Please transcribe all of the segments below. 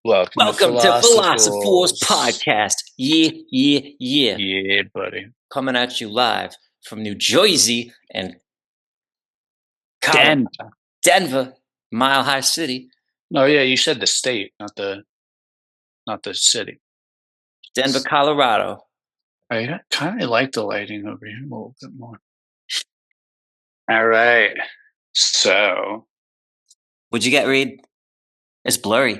Welcome to Welcome to Philosofools Philosofools. podcast. Yeah, yeah, yeah. Yeah, buddy. Coming at you live from New Jersey and Colorado, Dan. Denver, Mile High City, Oh yeah, you said the state, not the city. Denver, Colorado. I kind of like the lighting over here a little bit more. All right. So Would you get Reed? It's blurry. yeah,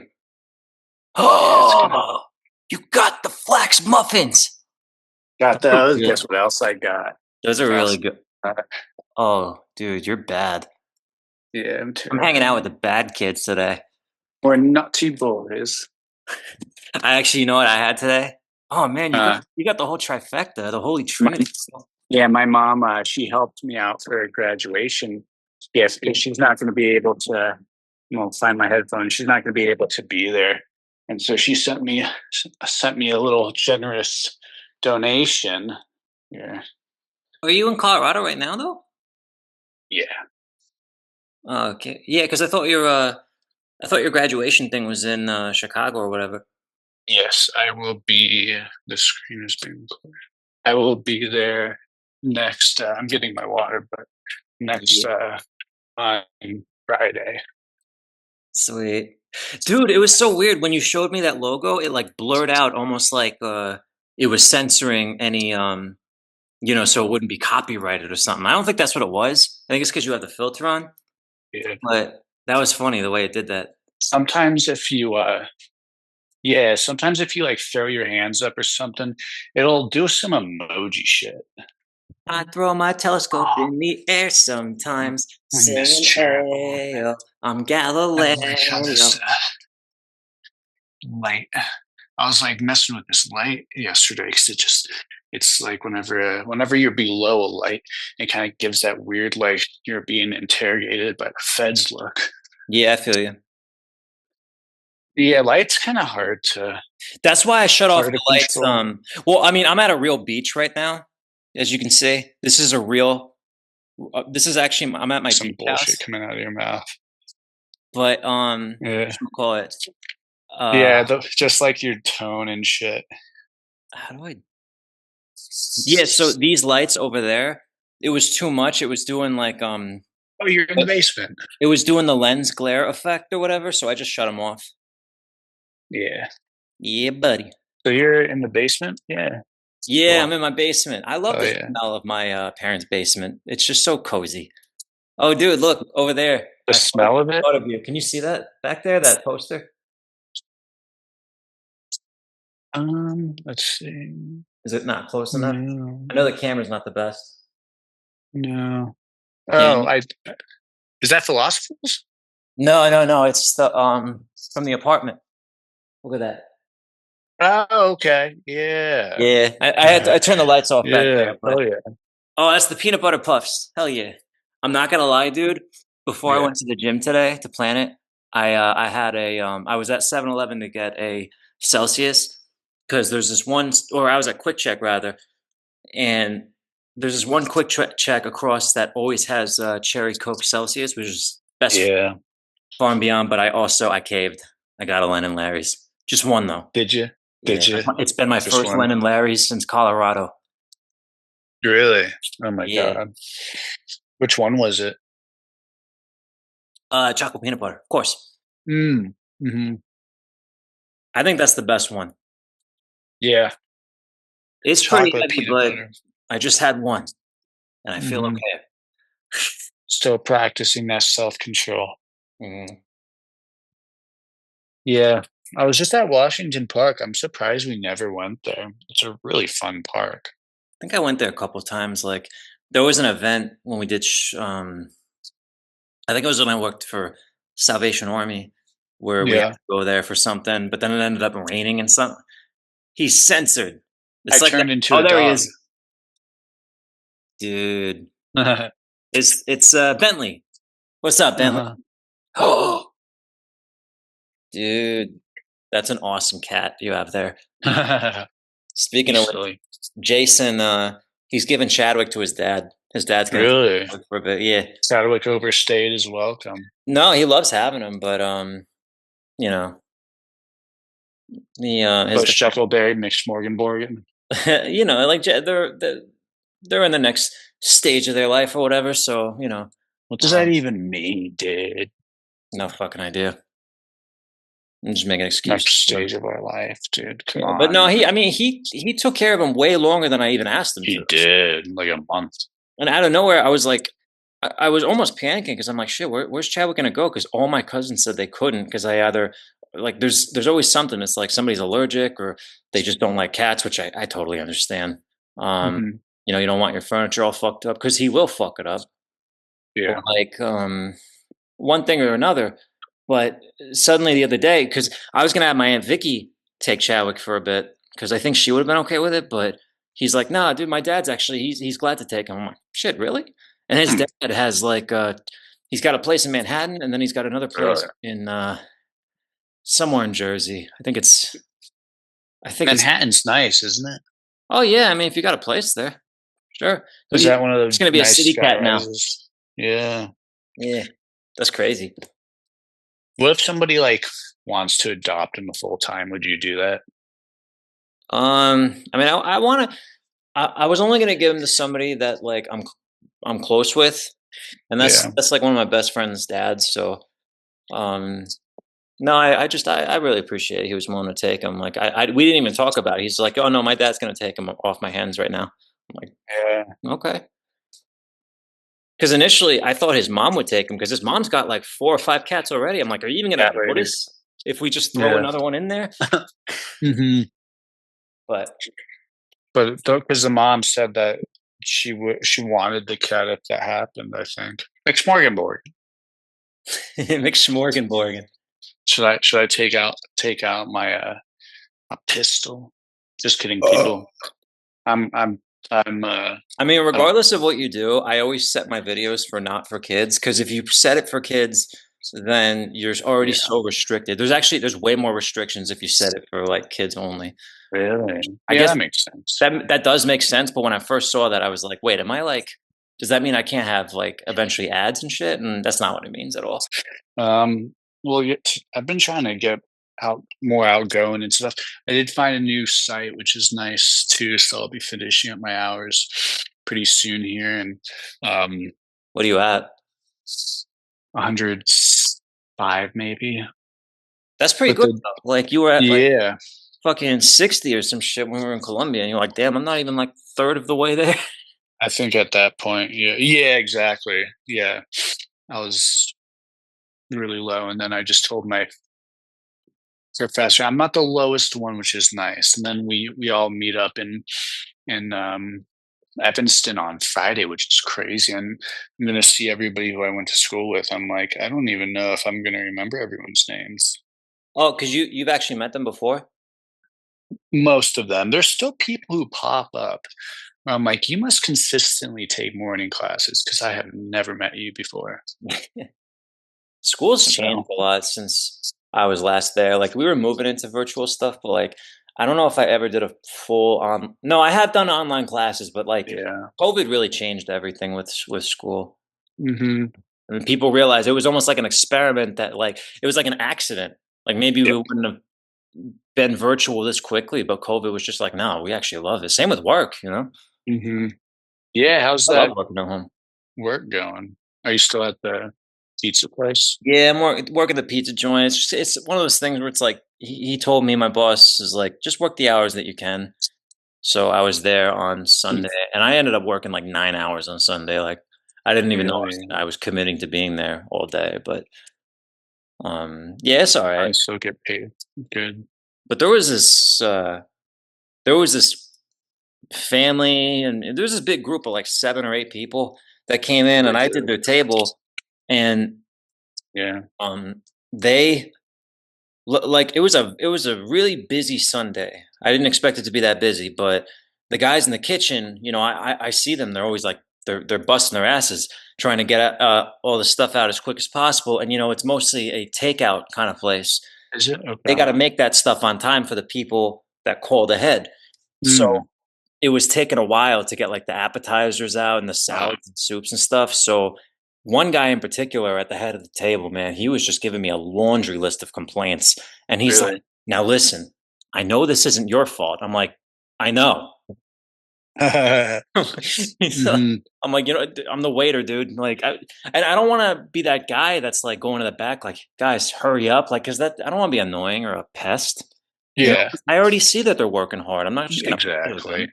it's kind of Oh, you got the flax muffins. got those. Good. Guess what else I got? Those are really Frosted. good. Oh, dude, you're bad. Yeah, I'm I'm hanging out terrible. with the bad kids today. We're nutty boys. I actually, you know what I had today? Oh man, Uh, you got the whole trifecta, the Holy my, Trinity. yeah, my mom, she helped me out for graduation. Yes, because she's not going to be able to, find my headphones. She's not going to be able to be there, and so she sent me a little generous donation. Yeah, Are you in Colorado right now, though? yeah, Oh, okay, yeah, because I thought your graduation thing was in Chicago or whatever. yes. I will be. The screen is being cleared. I will be there next. I'm getting my water, but next Yeah. on Friday. Sweet, dude. It was so weird when you showed me that logo. It like blurred out, almost like it was censoring any so it wouldn't be copyrighted or something. I don't think that's what it was. I think it's because you have the filter on. Yeah. But that was funny the way it did that. Sometimes if you Yeah, sometimes if you like throw your hands up or something, it'll do some emoji shit. I throw my telescope Oh, in the air sometimes, I miss singing, cherry. "Hey, I'm I like how Galileo." this light. I was like messing with this light yesterday because it's like whenever you're below a light, it kind of gives that weird like you're being interrogated by the feds look. Yeah, I feel you. Yeah, light's kind of That's why I shut off hard to the lights. control. Well, I mean, I'm at a real beach right now, as you can see. This is a real. This is actually I'm at my Some beach bullshit house, coming out of your mouth. but Yeah, call it. yeah, just like your tone and shit. How do I? Yeah, so these lights over there, it was too much. It was doing like Oh, you're in the basement. it was doing the lens glare effect or whatever. So I just shut them off. Yeah. Yeah, buddy. So you're in the basement? Yeah. Yeah, I'm Cool. in my basement. I love Oh the yeah. smell of my parents' basement. It's just so cozy. Oh, dude, look over there. The smell of it? Thought of you. Can you see that back there? That poster? Let's see. Is it not close enough? No, I know the camera's not the best. no. Yeah. Oh, I is that Philosophies? No, no, no. It's the from the apartment. Look at that. Oh, okay. Yeah. Yeah, I turned the lights off back Yeah. there, but Oh yeah. oh, that's the peanut butter puffs. Hell yeah. I'm not gonna lie, dude. Before I Yeah. went to the gym today to plan it, I had I was at 7-Eleven to get a Celsius because there's this one, or I was at Quick Check rather, and there's this one Check across that always has cherry Coke Celsius, which is best Yeah. far and beyond. But I caved. I got a Len and Larry's. Just one though. Did you? Yeah, Did you? it's been my Just first one. Len and Larry's since Colorado. Really? Oh my Yeah, god. Which one was it? chocolate peanut butter, of course. Mm. Hmm. I think that's the best one. Yeah. It's pretty Chocolate heavy, peanut but butter. I just had one and I feel Hmm. okay. Still practicing that self control. Mhm. Yeah. I was just at Washington Park. I'm surprised we never went there. It's a really fun park. I think I went there a couple of times. Like there was an event when we did. I think it was when I worked for Salvation Army, where we had Yeah. to go there for something, but then it ended up raining and something. He's censored. I It's like that. turned into Oh, a there he dog. is, dude. It's Bentley. What's up, Bentley? Uh-huh. Oh, dude, that's an awesome cat you have there. Speaking You of which, silly. Jason, he's giving Chadwick to his dad. His dad's gonna take Really? Chadwick for a bit. Yeah. Chadwick overstayed his welcome. No, he loves having him, but you know, His But Shekelberry mixed Morgan. like they're in the next stage of their life or whatever. So What does that even mean, dude? no fucking idea. I'm just making excuses Next for him. stage of our life, dude. Come Yeah, but no, on. I mean, he took care of him way longer than I even asked him He to. did like a month. And out of nowhere, I was like, I was almost panicking because I'm like, shit, where's Chadwick gonna go? Because all my cousins said they couldn't because I either like there's always something. It's like somebody's allergic or they just don't like cats, which I totally understand. Um, Hmm. you don't want your furniture all fucked up because he will fuck it up. Or Yeah. like one thing or another. But suddenly the other day, because I was gonna have my Aunt Vicky take Chadwick for a bit because I think she would have been okay with it, but he's like, nah, dude, my dad's actually he's glad to take him. I'm like, shit, really? And his Hmm. dad has like he's got a place in Manhattan and then he's got another place Really? in somewhere in Jersey. I think it's Manhattan's nice, isn't it? oh yeah, I mean if you got a place there, sure. Is that one of He's the gonna be a nice city sky cat now. rises? Yeah. Yeah. That's crazy. What if somebody like wants to adopt him full time? Would you do that? I mean I wanna I was only gonna give him to somebody that like I'm close with, and Yeah. that's like one of my best friend's dads. So, um, no, I really appreciate it. He was willing to take him. Like we didn't even talk about it. He's like, oh no, my dad's gonna take him off my hands right now. I'm like, Yeah. okay. Because initially I thought his mom would take him because his mom's got like 4 or 5 cats already. I'm like, are you even gonna Cat lady. notice if we just throw Yeah. another one in there? Hmm. But But because the mom said that she wanted the cat if that happened. I think. Like Smorgasbord. McSmorganborgan. Should I take out my a pistol? Just kidding, Oh. people. I'm I'm I mean, I don't. regardless of what you do, I always set my videos for not for kids because if you set it for kids, then you're already Yeah. so restricted. There's way more restrictions if you set it for like kids only. Really? I Yeah, guess that makes sense. that does make sense, but when I first saw that, I was like, wait, am I like? Does that mean I can't have like eventually ads and shit? And that's not what it means at all. Um, well, I've been trying to get out more outgoing and stuff. I did find a new site, which is nice too. So I'll be finishing up my hours pretty soon here, and um, What are you at? 105 maybe. That's pretty But good. the Though. Like you were at like yeah, fucking 60 or some shit when we were in Colombia, and you're like, damn, I'm not even like third of the way there. I think at that point, yeah, exactly, yeah. I was really low, and then I just told my professor I'm not the lowest one, which is nice. And then we all meet up in Evanston on Friday, which is crazy. And I'm gonna see everybody who I went to school with. I'm like, I don't even know if I'm gonna remember everyone's names. Oh, because you've actually met them before. Most of them. There's still people who pop up. I'm like, you must consistently take morning classes because I have never met you before. School's So changed a lot since I was last there. Like we were moving into virtual stuff, but like I don't know if I ever did a full on. No, I have done online classes, but like yeah. COVID really changed everything with school. Hmm. I mean, people realized it was almost like an experiment that like it was like an accident. Like maybe we Yep. wouldn't have been virtual this quickly, but COVID was just like, no, we actually love it. Same with work. Hmm. Yeah. How's I love that working at home. work going? Are you still at the pizza place? Yeah, I'm working the pizza joint. It's one of those things where it's like he told me my boss is like just work the hours that you can. So I was there on Sunday, and I ended up working like 9 hours on Sunday. Like I didn't even know Really? I was committing to being there all day. But yeah, it's all I right. still get paid. Good. But there was this family, and there was this big group of like 7 or 8 people that came in, and I did their table, and Yeah. they like it was a really busy Sunday. I didn't expect it to be that busy, but the guys in the kitchen, I see them. They're always like they're busting their asses trying to get all the stuff out as quick as possible. And it's mostly a takeout kind of place. Is it? They got Okay. to make that stuff on time for the people that called ahead. So Mm. it was taking a while to get like the appetizers out and the Ah, salads and soups and stuff. So one guy in particular at the head of the table, man, he was just giving me a laundry list of complaints. And he's like, really? now listen, I know this isn't your fault. I'm like, I know. He's like, Hmm. I'm like, I'm the waiter, dude. Like, and I don't want to be that guy that's like going to the back, like, guys, hurry up, like, cause that I don't want to be annoying or a pest. Yeah, I already see that they're working hard. I'm not just gonna bother exactly. them.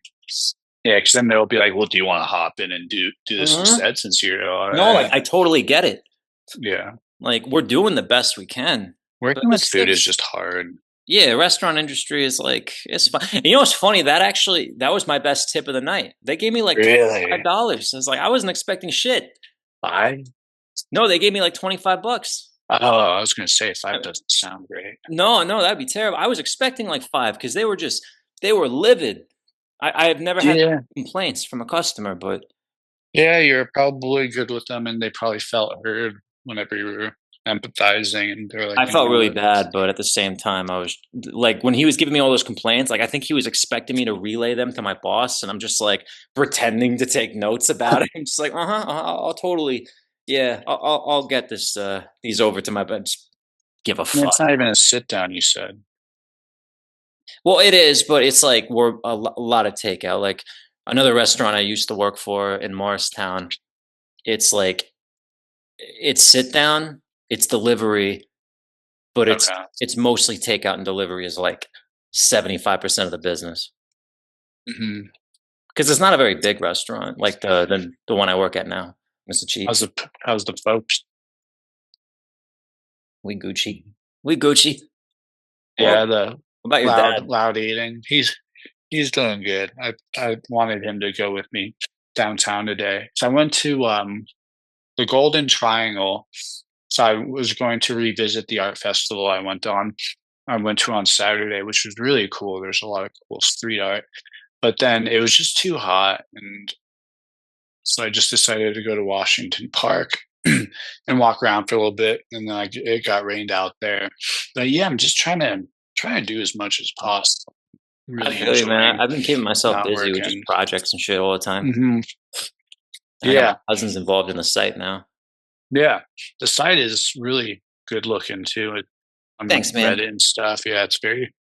Yeah, because then they'll be like, "Well, do you want to hop in and do this Mhm. instead?" Since you're all No, right. like I totally get it. Yeah, Like we're doing the best we can, but working with this food is stuff's just hard. yeah, restaurant industry is like it's fun. And you know what's funny? That was my best tip of the night. They gave me like Really, $25. I was like, I wasn't expecting shit. five? No, they gave me like $25. Oh, I was gonna say Uh, five doesn't sound great. No, no, that'd be terrible. I was expecting like five because they were livid. I have never had Yeah, complaints from a customer, but yeah, you're probably good with them, and they probably felt heard whenever you were empathizing, and they're like, I you know felt really what? bad. But at the same time, I was like, when he was giving me all those complaints, like I think he was expecting me to relay them to my boss, and I'm just like pretending to take notes about it. I'm just like, I'll totally, yeah, I'll get these over to my bench. Give a And it's fuck. not even a sit down. You said, Well, it is, but it's like we're a lot of takeout. Like another restaurant I used to work for in Morristown, it's like it's sit down, it's delivery, but okay. it's mostly takeout and delivery is like 75% of the business. Hmm. Because it's not a very big restaurant like the one I work at now, Mr. How's Cheeks. the folks? We Gucci. We Gucci. Yeah, Well, the what about your loud dad? loud eating. He's doing good. I wanted him to go with me downtown today. So I went to the Golden Triangle. So I was going to revisit the art festival I went to on Saturday, which was really cool. There's a lot of cool street art. But then it was just too hot, and so I just decided to go to Washington Park and walk around for a little bit, and then it got rained out there. But yeah, I'm just trying to do as much as possible. I Really feel you, man. enjoying I've been keeping myself not busy with just working. projects and shit all the time. Hmm. And I got my Yeah, cousins involved in the site now. yeah. The site is really good looking too. On Thanks, man. Reddit and stuff. Yeah, it's very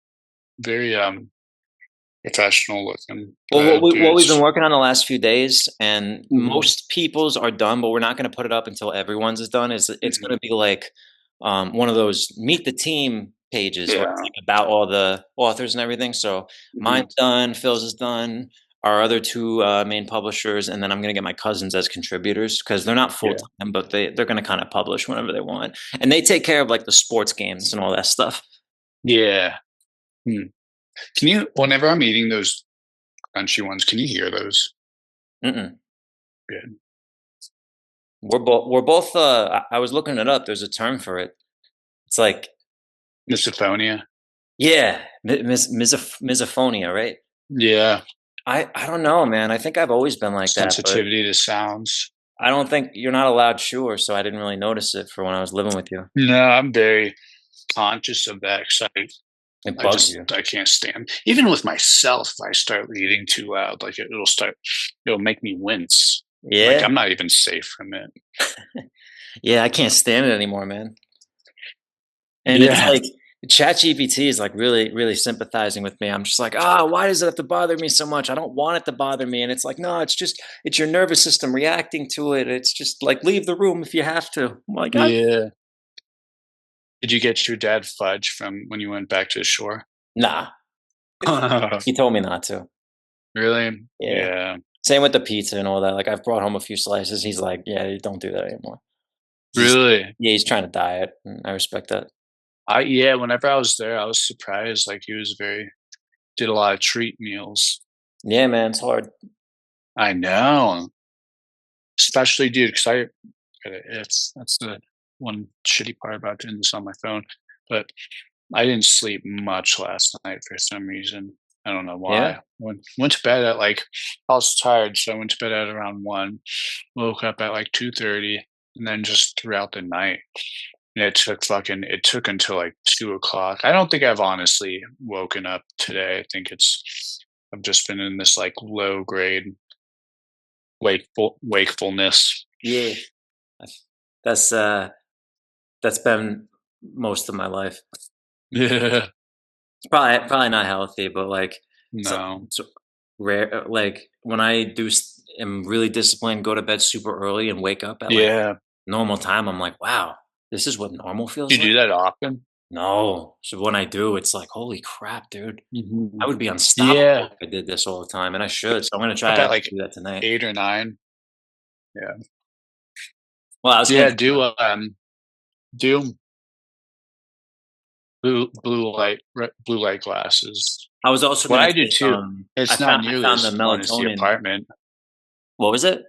professional looking. Well, what we've been Dudes. working on the last few days, and Hmm. most people's are done, but we're not going to put it up until everyone's is done. Is it's going Hmm. to be like one of those meet the team pages where it's Yeah. like about all the authors and everything. So Hmm. mine's done, Phil's is done, our other two main publishers, and then I'm going to get my cousins as contributors because they're not full Yeah. time, but they're going to kind of publish whenever they want, and they take care of like the sports games and all that stuff. Yeah. Hmm. Can you? Whenever I'm eating those crunchy ones, can you hear those? Mm-mm. Good. We're both. I was looking it up. There's a term for it. It's like Misophonia. yeah, misophonia, right? Yeah. I don't know, man. I think I've always been like that, but Sensitivity to sounds. I don't think you're not allowed sure, so I didn't really notice it for when I was living with you. No, I'm very conscious of that because It bugs you. I can't stand even with myself. If I start eating too loud, like it'll make me wince. Like Yeah, I'm not even safe from it. yeah. I can't stand it anymore, man. And it's Yeah. like ChatGPT is like really, really sympathizing with me. I'm just like, ah, why does it have to bother me so much? I don't want it to bother me. And it's like, no, it's your nervous system reacting to it. It's just like leave the room if you have to. I'm like, ah, Yeah. Did you get your dad fudge from when you went back to the shore? nah. He told me not to. Really? Yeah. Yeah. Same with the pizza and all that. Like I've brought home a few slices. He's like, yeah, you don't do that anymore. He's Really? yeah, he's trying to diet. And I respect that. Yeah, whenever I was there, I was surprised. Like he was very did a lot of treat meals. Yeah, man, it's hard. I know. Especially dude, because it's that's the one shitty part about doing this on my phone. But I didn't sleep much last night for some reason. I don't know Yeah. why. Went to bed at like I was tired, so I went to bed at around 1, woke up at like 2:30, and then just throughout the night. And it took until like 2 o'clock. I don't think I've honestly woken up today. I think I've just been in this like low grade wakefulness. Yeah. That's that's, uh that's been most of my life. Yeah. It's probably not healthy, but like No. so rare. Like when I am really disciplined, go to bed super early and wake up at like Yeah. normal time. I'm like, wow, this is what normal Do feels you like. do that often? No, so when I do, it's like, holy crap, dude. I Mhm. would be Yeah. unstoppable if I did this all the time, and I should. So I'm gonna try Up to at actually like do that tonight. 8 or 9. Yeah. Well, I was gonna Yeah, tell you, do blue light glasses. I was also What gonna I do say, too, it's not I nearly found as the fun as the melatonin. apartment. What was it?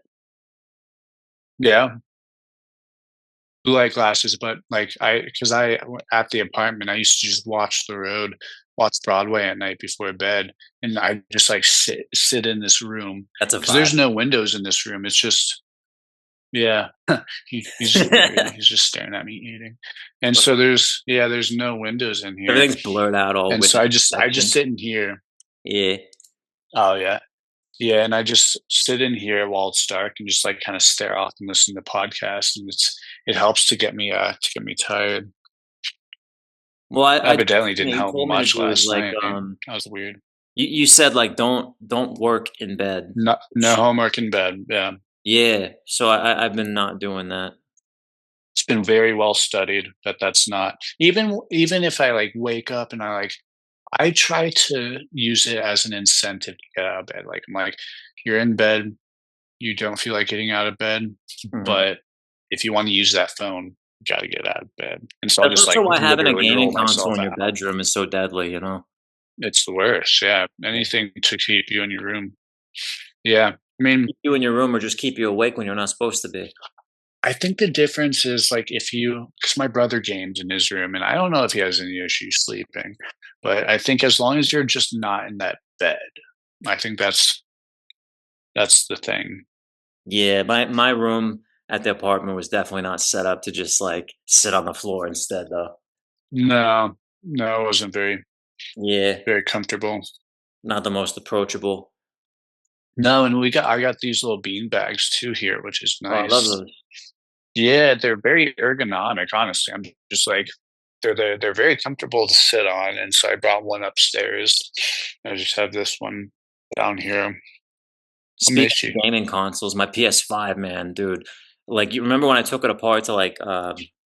Yeah, blue light glasses, but, like, because at the apartment, I used to just watch the road, watch Broadway at night before bed, and I just, like, sit in this room That's a because vibe. there's no windows in this room, it's just yeah. He's just weird, he's just staring at me eating, and so there's no windows in here, Everything's blurred out, all and so witness I just protection. sit in here. Yeah. Oh, yeah. Yeah, and I just sit in here while it's dark and just, like, kinda stare off and listen to podcasts, and it helps to get me tired. Well, I the Evidently thing didn't that you help told me to much do is last like, night. That was weird. you said like don't work in bed. No homework in bed, yeah. Yeah, so I've been not doing that. It's been very well studied that that's not even if I, like, wake up and I try to use it as an incentive to get out of bed, like, I'm like, "You're in bed, you don't feel like getting out of bed, Mhm. but if you wanna use that phone, you gotta get out of bed." And so I'll That's just, like, also why having a literally gaming roll console myself in your out. bedroom is so deadly, you know? It's the worst, yeah. Yeah. Anything to keep you in your room. Yeah. I mean, Keep you in your room or just keep you awake when you're not supposed to be. I think the difference is, like, if you because my brother games in his room, and I don't know if he has any issues sleeping, but I think as long as you're just not in that bed, I think that's the thing. Yeah, my room at the apartment was definitely not set up to just like sit on the floor instead though. No, no, it wasn't Yeah, very comfortable. not the most approachable. No, and I got these little bean bags too here, which is Oh, I love nice. those. Yeah, they're very ergonomic, honestly. I'm just like they're very comfortable to sit on, and so I brought one upstairs. I just have this one down here. I Speaking miss you. of gaming consoles, my PS5, man, dude. Like you remember when I took it apart to like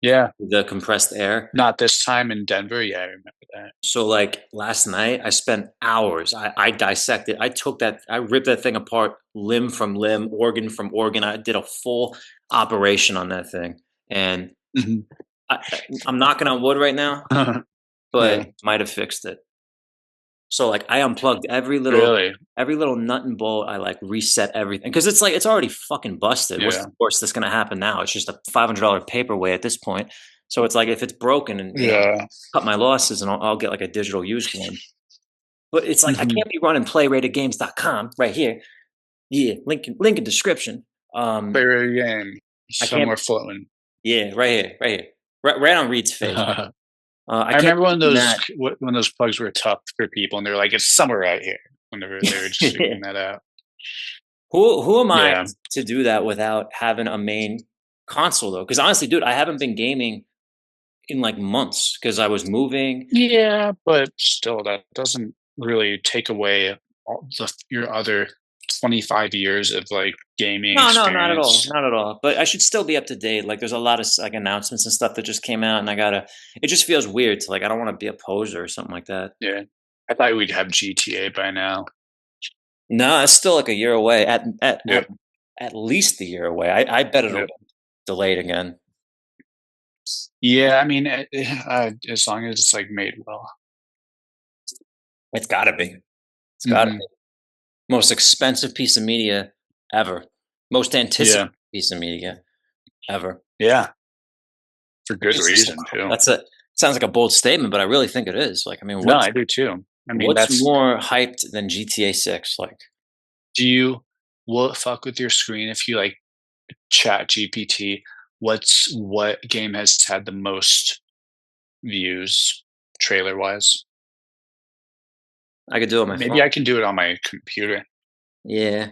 Yeah, the compressed air? not this time in Denver. Yeah, I remember that. So like last night, I spent hours. I dissected. I ripped that thing apart, limb from limb, organ from organ. I did a full operation on that thing, and Mhm. I'm knocking on wood right now, but Yeah, might have fixed it. So like I unplugged really. every little nut and bolt. I like reset everything because it's like it's already fucking busted. What's Yeah, the worst that's gonna happen now? It's just a $500 paperweight at this point. So it's like if it's broken and you know yeah. cut my losses and I'll get like a digital used one. But it's like I Mhm. can't be running playratedgames.com right here. Yeah, link in description. Favorite game I can't. somewhere floating. Yeah, right here, right on Reed's face. I I can't remember be when doing that. those plugs were tough for people, and they were like, "It's somewhere right here." Whenever they were just figuring that out. Who am I Yeah, to do that without having a main console though? Because honestly, dude, I haven't been gaming in like months because I was moving. yeah, but still, that doesn't really take away your other 25 years of like gaming No, no, not at all, experience. not at all. But I should still be up to date. Like, there's a lot of like announcements and stuff that just came out, and I gotta. It just feels weird to like. I don't want to be a poser or something like that. Yeah, I thought we'd have GTA by now. No, it's still like a year away. Yeah, At least a year away. I bet it'll yeah, get delayed again. yeah. I mean, as long as it's like made well. It's gotta be. It's gotta Hmm. be. Most expensive piece of media ever. Most anticipated Yeah, piece of media ever. yeah, for good Which is reason too. that's a sounds like a bold statement, but I really think it is. Like, I mean, No, I do too. I mean, what's that's more hyped than GTA 6? Like, do you will it fuck with your screen if you like chat GPT? What game has had the most views trailer wise? I could do it on my Maybe phone. I can do it on my computer. Yeah.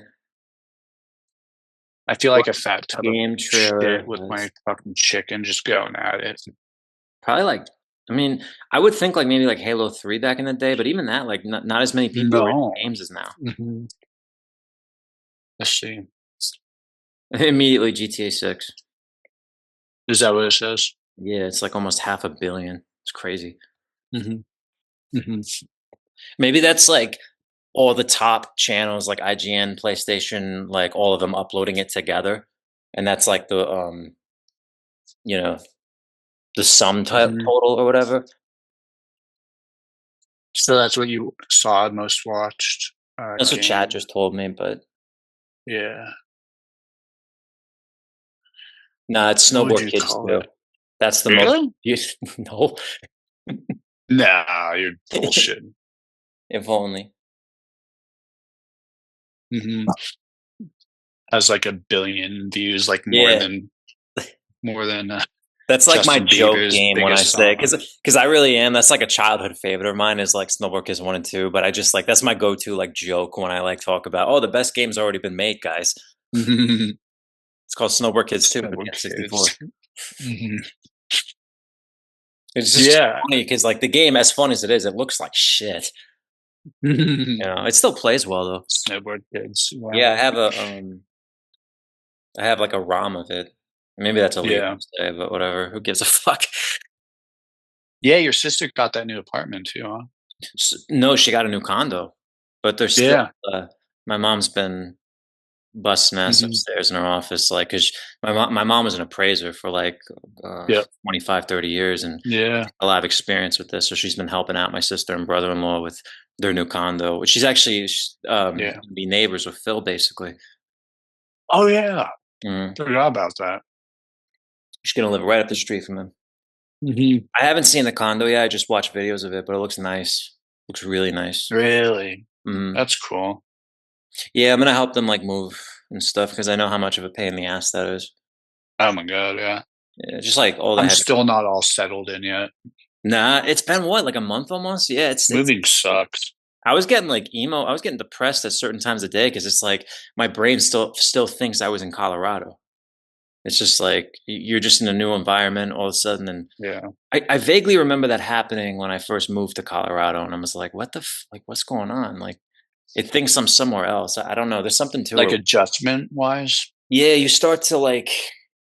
I feel like What a fat tub of game shit trailer with my has fucking chicken just going at it. probably like I mean, I would think like maybe like Halo 3 back in the day, but even that, like not as many people were No. in games as now. Hmm. Let's see. Immediately GTA 6. Is that what it says? Yeah, it's like almost 500,000,000. It's crazy. Hmm. Hmm. Maybe that's like all the top channels like IGN, PlayStation, like all of them uploading it together. And that's like you know, the sum Hmm. total or whatever. So that's what you saw most watched That's what chat game. just told me, but Yeah. nah, it's What would Snowboard you Kids call too. it? That's the most Really? no, Nah, you're bullshitting. if only. Hmm. Has like 1 billion views, like Yeah. more than That's like my Justin joke Bieber's game when I biggest say song. because I really am. That's like a childhood favorite of mine is like Snowboard Kids 1 and 2. But I just like that's my go-to like joke when I like talk about the best game's already been made, guys. It's called Snowboard Kids 2 for the Snowboard N64. kids. Hmm. It's just Yeah. funny because like the game, as fun as it is, it looks like shit. It still plays well though. Snowboard kids. Yeah. Yeah, I have like a ROM of it. Maybe that's illegal Yeah. to say, but whatever. Who gives a fuck? Yeah. Your sister got that new apartment too, huh? No, she got a new condo, but there's still. Yeah. My mom's been busting ass Hmm. upstairs in her office, like, cause my mom was an appraiser for like Yep. 25, 30 years, and Yeah. a lot of experience with this. So she's been helping out my sister and brother-in-law with their new condo, which she's actually Yeah. gonna be neighbors with Phil, basically. Oh yeah. Mm. Forgot about that. She's gonna live right up the street from him. Hmm. I haven't seen the condo yet. I just watched videos of it, but it looks nice. Looks really nice. Really? Mm. That's cool. Yeah, I'm gonna help them like move and stuff because I know how much of a pain in the ass that is. Oh my god. Yeah. Yeah, just like all the I'm heavy. still not all settled in yet. Nah, it's been what, like a month almost? Yeah, it's Moving sucks. I was getting like emo. I was getting depressed at certain times of day because it's like my brain still thinks I was in Colorado. It's just like you're just in a new environment all of a sudden, and Yeah. I vaguely remember that happening when I first moved to Colorado, and I was like, "What the like? What's going on?" Like it thinks I'm somewhere else. I don't know. There's something to Like it. adjustment wise. Yeah, you start to like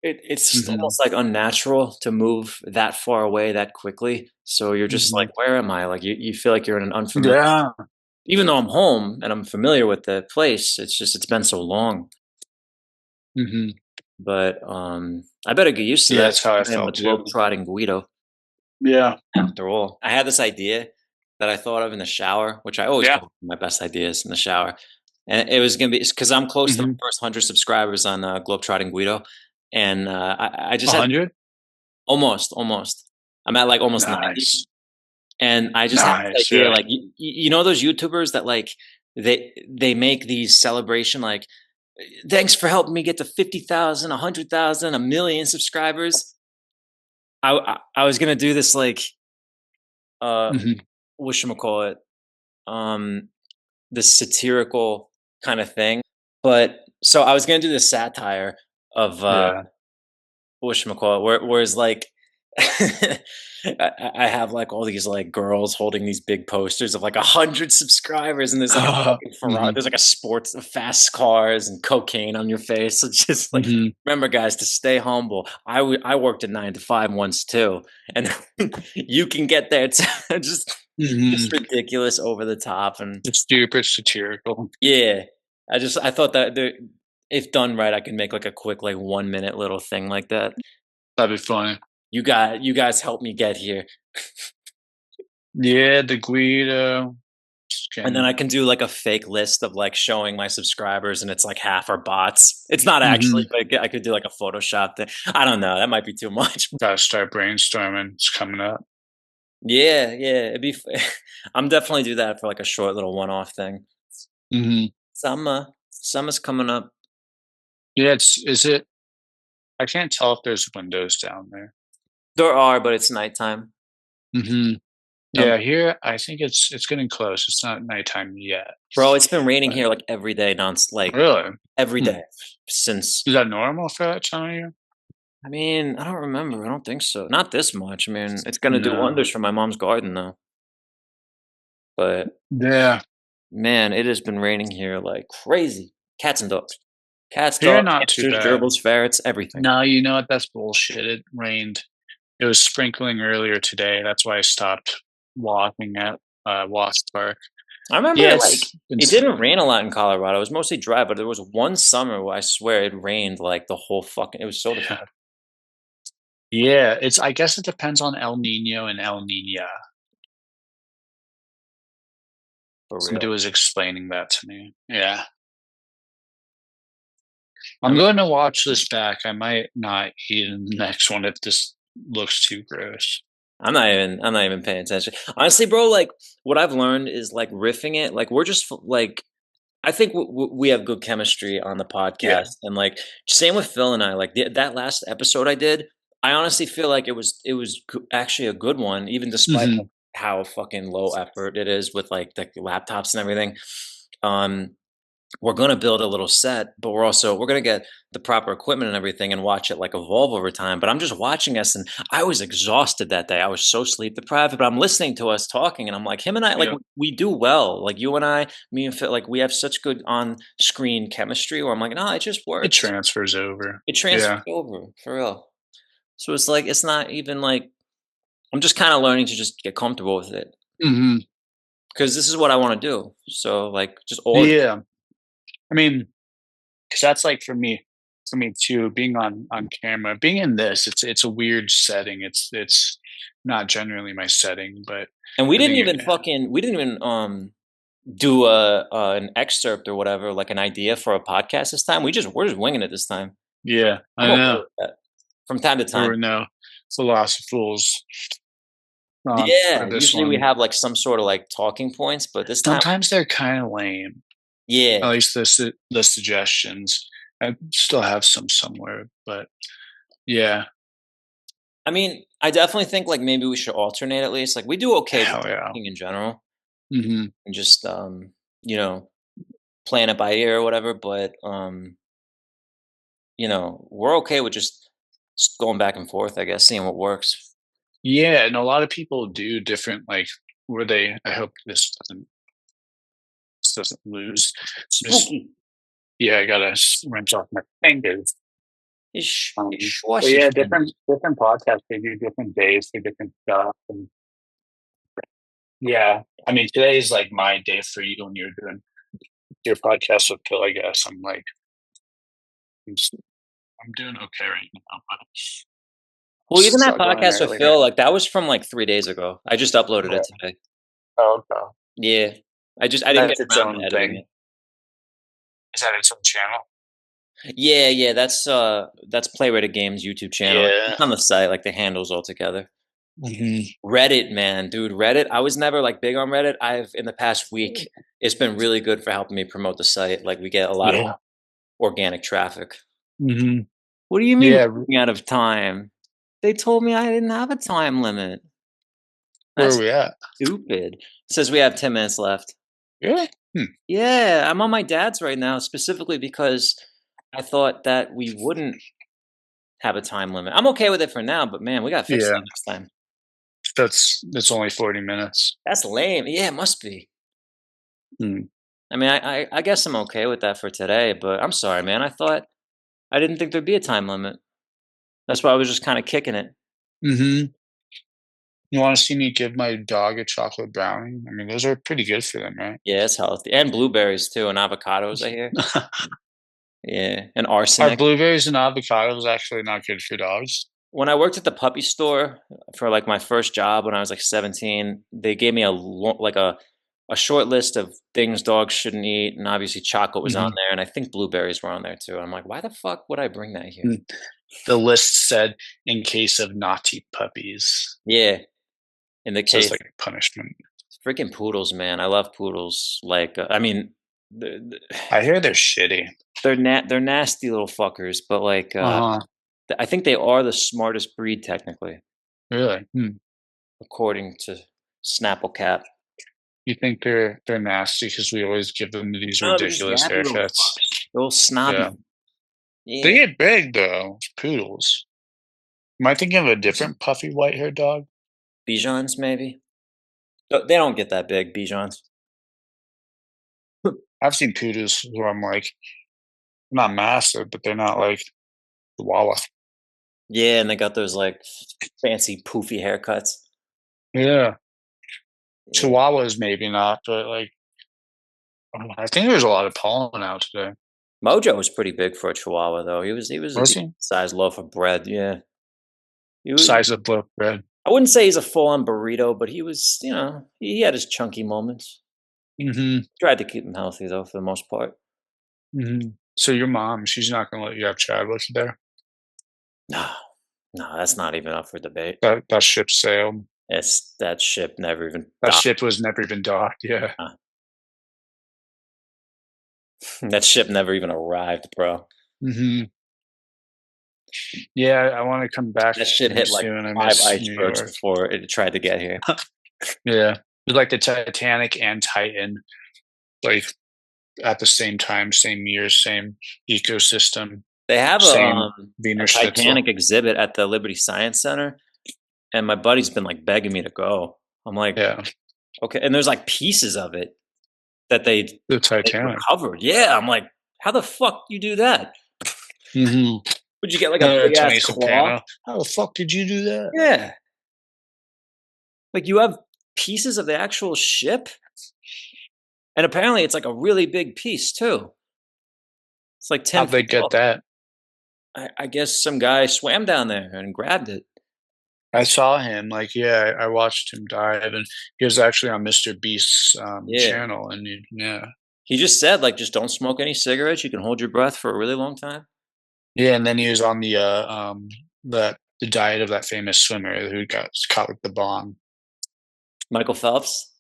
it's Hmm. almost like unnatural to move that far away that quickly. So you're just Hmm. like, where am I? Like you feel like you're in an unfamiliar. Yeah. Even though I'm home and I'm familiar with the place, it's just it's been so long. Hmm. But I better get used to Yeah, that. that's how I I am the felt too. globe-trotting Guido. Yeah. After all, I had this idea that I thought of in the shower, which I always Yeah. come up with my best ideas in the shower, and it was gonna be because I'm close to Hmm. my first 100 subscribers on Globetrotting Guido, and I just had 100. almost. I'm at like almost 90, Nice. and I just had this Nice. idea, Yeah. like you know those YouTubers that like they make these celebration like thanks for helping me get to 50,000, 100,000, a million subscribers. I was gonna do this like uh Hmm. whatchamacallit, um, this satirical kind of thing. But so I was gonna do this satire of Yeah. whatchamacallit, whereas like I have like all these like girls holding these big posters of like 100 subscribers, and there's like a fucking Ferrari, Hmm. there's like a sports fast cars and cocaine on your face. It's just like Hmm. remember, guys, to stay humble. I worked a 9 to 5 once too, and you can get there too. just Hmm. just ridiculous, over the top, and It's super satirical. yeah. I thought that if done right, I could make like a quick like 1 minute little thing like that. That'd be funny. You guys helped me get here. Yeah, the Guido. And then Can. I can do like a fake list of like showing my subscribers, and it's like half are bots. It's not actually, Hmm. but I could do like a Photoshop thing. I don't know. That might be too much. Gotta start brainstorming. It's coming up. Yeah, yeah. I'm definitely do that for like a short little one-off thing. Hmm. Summer's coming up. Yeah, is it? I can't tell if there's windows down there. There are, but it's nighttime. Hmm. Um, Yeah, here I think it's getting close. It's not nighttime yet. bro, it's been raining But here like every day, like really, every hmm. day since Is that normal for that time of year? I mean, I don't remember. I don't think so. Not this much. I mean, it's gonna do No. wonders for my mom's garden though. But Yeah. man, it has been raining here like crazy. Cats and dogs. Cats, Here, dogs, not too hamsters, bad. gerbils, ferrets, everything. No, you know what? That's bullshit. It rained. It was sprinkling earlier today. That's why I stopped walking at Wasp Park. I remember Yeah, like it's been. it didn't rain a lot in Colorado. It was mostly dry, but there was one summer where I swear it rained like the whole fucking. It was so Yeah, depressing yeah. It's. I guess it depends on El Nino and El Nina. for Somebody real. was explaining that to me. Yeah, I I'm mean, going to watch this back. I might not eat in the next one if this looks too gross. I'm not even paying attention. Honestly, bro, like what I've learned is like riffing it. Like we're just like I think we have good chemistry on the Yeah. podcast, and like same with Phil and I. Like that last episode I did, I honestly feel like it was actually a good one, even despite Hmm. like, how fucking low effort it is with like the laptops and everything. Um, we're gonna build a little set, but we're gonna get the proper equipment and everything and watch it like evolve over time. But I'm just watching us, and I was exhausted that day. I was so sleep deprived, but I'm listening to us talking, and I'm like, him and I, like Yeah. we do well. Like you and I, me and Phil, like we have such good on screen chemistry. Where I'm like, no, it just It works. transfers over. It transfers Yeah. over for real. So it's like it's not even like I'm just kind of learning to just get comfortable with it Hmm. because this is what I want to do. So like just all Yeah. I mean, because that's like for me too. Being on camera, being in this, it's a weird setting. It's not generally my setting, but and we I didn't think even fucking we didn't even do a an excerpt or whatever, like an idea for a podcast this time. We're just winging it this time. yeah, I I'm okay know with that from time to there time. were no Philosofools for Yeah, this usually we one. have like some sort of like talking points, but this time, Sometimes they're kind of lame. At yeah. least the suggestions. I still have some somewhere, but yeah, I mean, I definitely think like maybe we should alternate at least. Like we do okay just hell yeah. talking in general Hmm. and just you know, playing it by ear or whatever, but we're okay with just going back and forth, I guess, seeing what works. Yeah, and a lot of people do different like where they. I hope this doesn't lose. Just Spooky. yeah, I gotta rinse off my fingers. But Schwashy yeah, fingers. different podcasts. They do different days for different stuff, and yeah, I mean today is like my day for you when you're doing your podcast with Phil. I guess I'm like I'm doing okay right now, but Well, even that start going podcast with earlier. Phil, like that was from like 3 days ago. I just uploaded it Yeah. today. Oh, okay. Yeah. I didn't get That's its around to own editing thing. it. Is that its own channel? Yeah, yeah, that's Playwright Games YouTube channel. Yeah. It's on the site, like the handles all together. Hmm. Reddit, man, dude, Reddit. I was never like big on Reddit. I've in the past week, it's been really good for helping me promote the site. Like we get a lot of Yeah. organic traffic. Hmm. What do you mean Yeah. running out of time? They told me I didn't have a time limit. Where are That's we at? stupid. It says we have 10 minutes left. Really? Hmm. Yeah, I'm on my dad's right now specifically because I thought that we wouldn't have a time limit. I'm okay with it for now, but man, we gotta fix Yeah. that next time. That's only 40 minutes. That's lame. Yeah, it must be. Hmm. I mean, I guess I'm okay with that for today, but I'm sorry, man. I didn't think there'd be a time limit. That's why I was just kind of kicking it. Hmm. You want to see me give my dog a chocolate brownie? I mean, those are pretty good for them, right? Yeah, it's healthy. And blueberries too, and avocados, I hear. Yeah, and Are arsenic. blueberries and avocados actually not good for dogs? When I worked at the puppy store for like my first job when I was like 17, they gave me like a short list of things dogs shouldn't eat, and obviously chocolate was on Hmm. there, and I think blueberries were on there too. I'm like, why the fuck would I bring that here? The list said in case of naughty puppies. Yeah, in the So it's case, like punishment. freaking poodles, man. I love poodles. Like, I mean, the I hear they're shitty. they're nasty little fuckers, but like, Uh huh. I think they are the smartest breed technically, Really? Hmm. according to Snapplecat. You think they're nasty because we always give them these No, they're just ridiculous yappy little haircuts? fucks. They're all snobby. Yeah. They Yeah. get big though. Poodles. Am I thinking of a different puffy white-haired dog? Bijons, maybe. They don't get that big. Bijons. I've seen poodles who I'm like, not massive, but they're not like Chihuahua. Yeah, and they got those like fancy poofy haircuts. Yeah. Yeah. Chihuahuas maybe not, but like I think there's a lot of pollen out today. Mojo was pretty big for a Chihuahua, though. He was a Was decent he? sized loaf of bread. Yeah. Size of loaf bread. I wouldn't say he's a full on burrito, but he was, he had his chunky moments. Mhm. Tried to keep him healthy though, for the most part. Mhm. So your mom, she's not gonna let you have Chadwick there? No, no, that's not even up for debate. That ship sailed. It's that ship never even That docked. ship was never even docked, yeah. Uh, that ship never even arrived, bro. Mhm. Yeah, I wanna come back That shit pretty hit like soon, I 5 miss New icebergs York. before it tried to get here. Yeah. It's like the Titanic and Titan, like, at the same time, same year, same ecosystem, They have same a Wiener Titanic Schnitzel. exhibit at the Liberty Science Center, and my buddy's been, like, begging me to go. I'm like, Yeah, "Okay," and there's, like, pieces of it that the they Titanic. recovered. Yeah, I'm like, "How the fuck you do that?" Mhm. Would you get, like, a big ass Tony claw? Soprano. "How the fuck did you do that?" Yeah. Like, you have pieces of the actual ship? And apparently it's, like, a really big piece too. It's, like, 10 How'd they feet get long. that? I guess some guy swam down there and grabbed it. I saw him, like, yeah, I watched him dive, and he was actually on Mr. Beast's, Yeah. channel, and yeah. He just said, like, "Just don't smoke any cigarettes, you can hold your breath for a really long time." Yeah, and then he was on the diet of that famous swimmer who got caught with the bomb. Michael Phelps?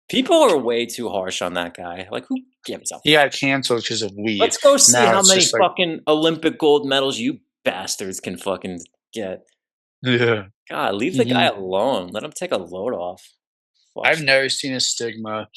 People are way too harsh on that guy. Like, who gives a He got canceled because of weed. Let's go see Now how it's many just like fucking Olympic gold medals you bastards can fucking get. yeah. God, leave the guy Mhm. alone. Let him take a load off. I've Fuck. never seen a stigma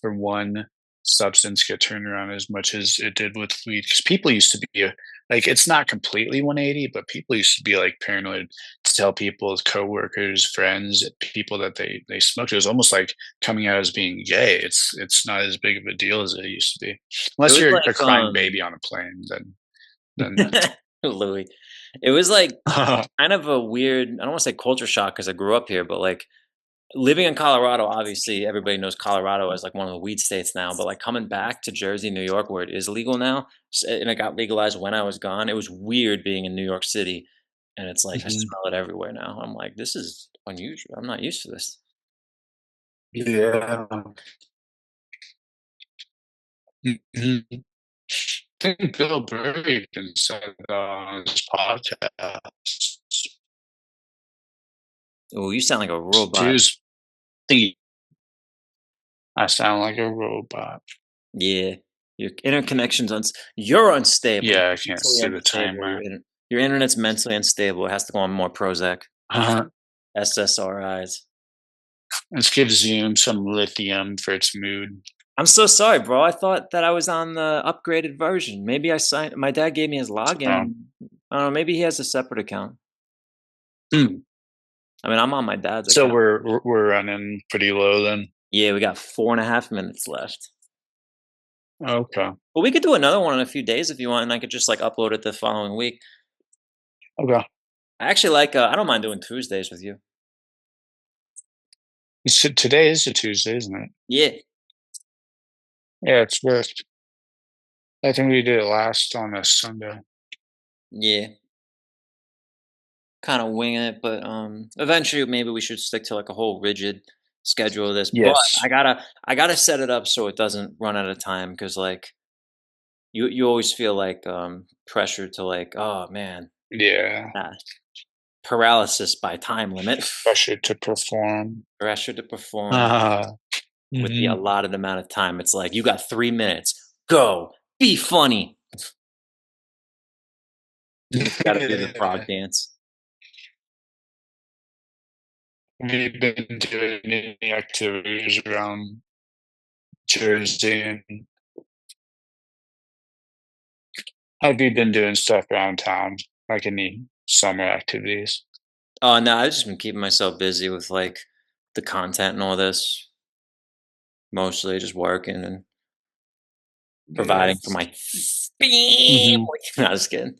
for one substance get turned around as much as it did with weed. Because people used to be like, it's not completely 180, but people used to be like paranoid to tell people, coworkers, friends, people that they smoked. It was almost like coming out as being gay. It's not as big of a deal as it used to be, It unless was you're a like, crying baby on a plane. Then Louis. It was like kind of a weird, I don't wanna say culture shock because I grew up here, but, like, living in Colorado, obviously, everybody knows Colorado as, like, one of the weed states now, but, like, coming back to Jersey, New York, where it is legal now, and it got legalized when I was gone, it was weird being in New York City, and it's like, I Mhm. smell it everywhere now. I'm like, "This is unusual. I'm not used to this." Yeah. Mhm. I think Bill Burr even said that on his podcast. Oh, you sound like a He robot. was thinking, I sound like a robot. Yeah. Your interconnection's you're unstable. Yeah, I You're can't mentally see the unstable. timer. Your internet's mentally unstable. It has to go on more Prozac, Uh-huh. SSRIs. Let's give Zoom some lithium for its mood. I'm so sorry, bro. I thought that I was on the upgraded version. Maybe I signed my dad gave me his So, login. I don't know, maybe he has a separate account. hmm. I mean, I'm on my dad's So account. we're running pretty low then. Yeah, we got 4.5 minutes left. Okay. But we could do another one in a few days if you want, and I could just, like, upload it the following week. Okay. I actually like, I don't mind doing Tuesdays with you. Today is a Tuesday, isn't it? Yeah. Yeah, it's worth. I think we did it last on a Sunday. Yeah. Kinda winging it, but, eventually, maybe we should stick to, like, a whole rigid schedule of this, but Yes. I gotta set it up so it doesn't run out of time because, like, you always feel, like, pressure to, like, "Oh, man, Yeah. ah, paralysis by time limit." Pressure to perform. Pressure to perform with the Mhm. allotted amount of time. It's like, "You got 3 minutes. Go. Be funny." And then you gotta do the frog dance. Have you been doing any activities around Jersey? And have you been doing stuff around town? Like any? summer activities? Oh no, I've just been keeping myself busy with like the content and all this. Mostly just working and Yeah. providing for my family. Hmm. No, just kidding.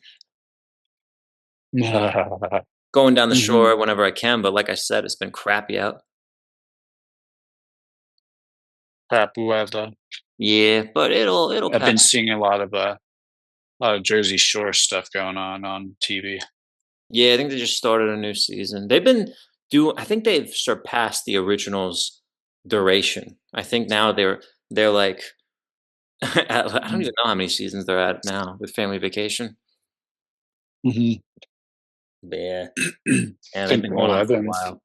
Hmm. Going down the shore whenever I can, but like I said, it's been crappy out. Crappy weather. Yeah, but it'll I've pass. been seeing a lot of Jersey Shore stuff going on TV. Yeah, I think they just started a new season. They've been do I think they've surpassed the original's duration. I think now they're like I don't even know how many seasons they're at now with Family Vacation. Mm-hmm. But yeah, I and they've think been going on I've for a been, while.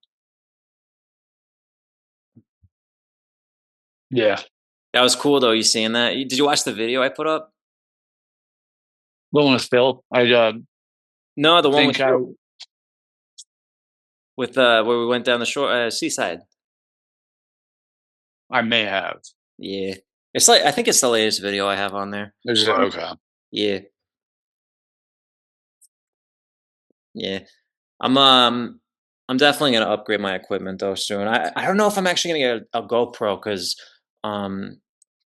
yeah, That was cool though. You seeing that? Did you watch the video I put up? going with Phil. No, the one with Think I you with where we went down the shore seaside. I may have. Yeah, it's like I think it's the latest video I have on there. Okay. Yeah, yeah. I'm I'm definitely gonna upgrade my equipment though soon. I don't know if I'm actually gonna get a GoPro because um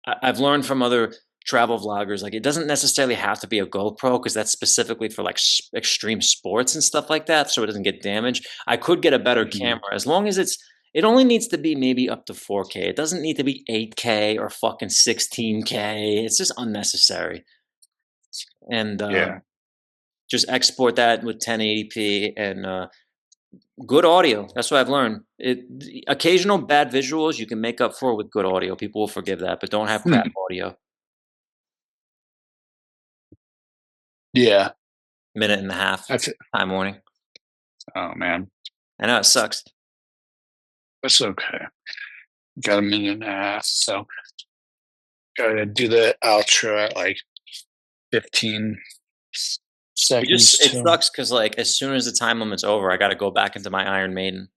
I've learned from other travel vloggers like it doesn't necessarily have to be a GoPro because that's specifically for like extreme sports and stuff like that, so it doesn't get damaged. I could get a better Hmm. camera as long as it only needs to be maybe up to 4K. It doesn't need to be 8K or fucking 16K. It's just unnecessary. And Yeah. just export that with 1080p and good audio. That's what I've learned. Occasional bad visuals you can make up for with good audio. People will forgive that, but don't have crap audio. Yeah. Minute and a half That's it. time warning. Oh man, I know it sucks. that's okay. Got a minute and a half, so gotta do the outro at like 15 seconds It too. sucks because like as soon as the time limit's over, I got to go back into my Iron Maiden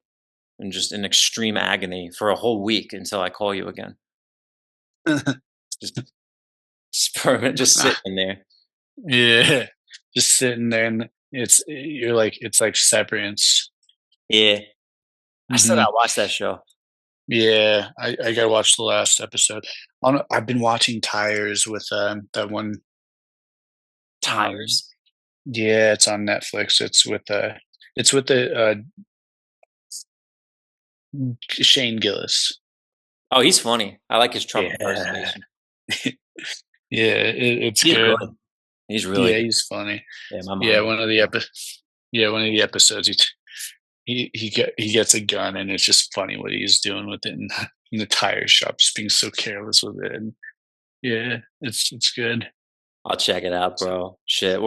and just in extreme agony for a whole week until I call you again. Just, just sitting in there. Yeah, just sitting there, and it's like severance. Yeah, I still Hmm. gotta watch that show. Yeah, I gotta watch the last episode. I've been watching Tires with that one. Um, Tires. yeah, it's on Netflix. It's with the Shane Gillis. Oh, he's funny. I like his Trump Yeah, impersonation. yeah, it's He's good. good. He's really Yeah, good. he's funny. Yeah, my Yeah, mom. one of the episodes he gets a gun, and it's just funny what he's doing with it in the tire shop, just being so careless with it. And yeah, it's good. I'll check it out, bro. Shit,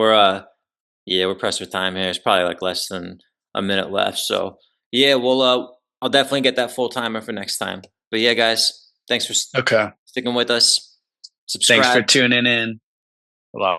yeah, we're pressed for time here. It's probably like less than a minute left. So yeah, I'll definitely get that full timer for next time. But yeah, guys, thanks for Okay, sticking with us. thanks for Subscribe. tuning in. A lot.